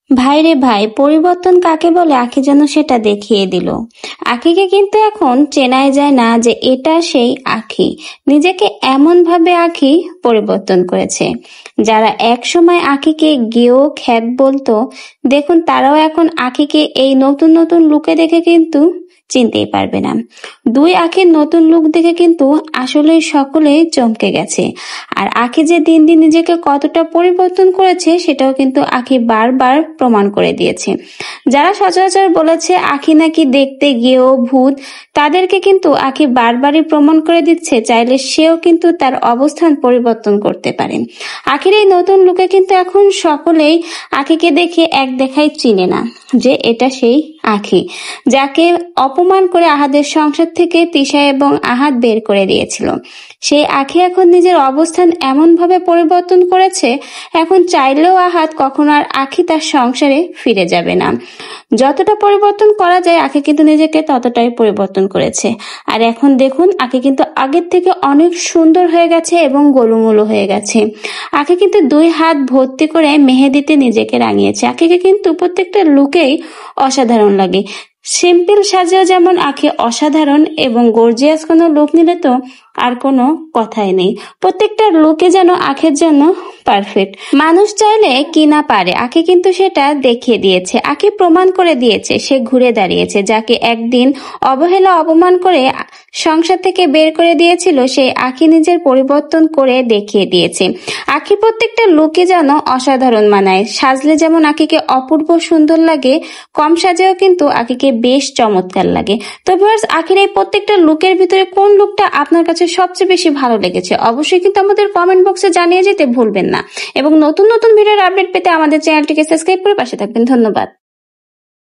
ভাই রে ভাই, পরিবর্তন কাকে বলে আখি যেন সেটা দেখিয়ে দিল। আখিকে কিন্তু এখন চেনাই যায় না যে এটা সেই আখি। নিজেকে এমন ভাবে আখি পরিবর্তন করেছে। যারা এক সময় আখিকে গেও খ্যাত বলতো, দেখুন তারাও এখন আখিকে এই নতুন নতুন লুকে দেখে কিন্তু চিনতেই পারবে না। দুই আখির নতুন লুক দেখে কিন্তু আসলে সকলেই চমকে গেছে। আর আখি যে দিন দিন নিজেকে কতটা পরিবর্তন করেছে সেটাও কিন্তু আখি বারবার প্রমাণ করে দিয়েছে। যারা সচরাচর বলেছে আখি নাকি দেখতে গিয়েও ভূত, তাদেরকে কিন্তু আখি বারবারই প্রমাণ করে দিচ্ছে চাইলে সেও কিন্তু তার অবস্থান পরিবর্তন করতে পারে। আখির এই নতুন লুকে কিন্তু এখন সকলেই আখিকে দেখে এক দেখায় চিনে না যে এটা সেই আখি, যাকে অপমান করে আহাদের সংসার থেকে তিশা এবং আহাদ বের করে দিয়েছিল। সেই আখি এখন নিজের অবস্থান এমন ভাবে পরিবর্তন করেছে, এখন চাইলেও আহাদ কখনো আর আখি তার সংসারে ফিরে যাবে না। যতটা পরিবর্তন করা যায় আখি কিন্তু নিজেকে ততটাই পরিবর্তন করেছে। আর এখন দেখুন আখি কিন্তু আগের থেকে অনেক সুন্দর হয়ে গেছে এবং গোলুমোলু হয়ে গেছে। আখি কিন্তু 2 হাত ভর্তি করে মেহেদিতে নিজেকে রাঙিয়েছে। আখিকে কিন্তু প্রত্যেকটা লুকেই অসাধারণ লাগে। সিম্পল সাজেও যেমন আখি অসাধারণ, এবং গর্জিয়াস কোনো লুক নিলে তো আর কোনো কথাই নেই। প্রত্যেকটা লুকে যেন আখির জন্য পারফেক্ট। মানুষ চাইলে কি না পারে, আখি কিন্তু সেটা দেখিয়ে দিয়েছে। আখি প্রমাণ করে দিয়েছে সে ঘুরে দাঁড়িয়েছে। যাকে একদিন অবহেলা অপমান করে সংসার থেকে বের করে দিয়েছিল, সেই আখি নিজের পরিবর্তন করে দেখিয়ে দিয়েছে। আখি প্রত্যেকটা লুকে যেন অসাধারণ মানায়। সাজলে যেমন আখিকে অপূর্ব সুন্দর লাগে, কম সাজেও কিন্তু আখিকে বেশ চমৎকার লাগে। তো ভিউয়ার্স, আখির এই প্রত্যেকটা লুকের ভিতরে কোন লুকটা আপনার কাছে সবচেয়ে বেশি ভালো লেগেছে অবশ্যই কিন্তু আমাদের কমেন্ট বক্সে জানিয়ে যেতে ভুলবেন না। এবং নতুন নতুন ভিডিওর আপডেট পেতে আমাদের চ্যানেলটিকে সাবস্ক্রাইব করে পাশে থাকবেন। ধন্যবাদ।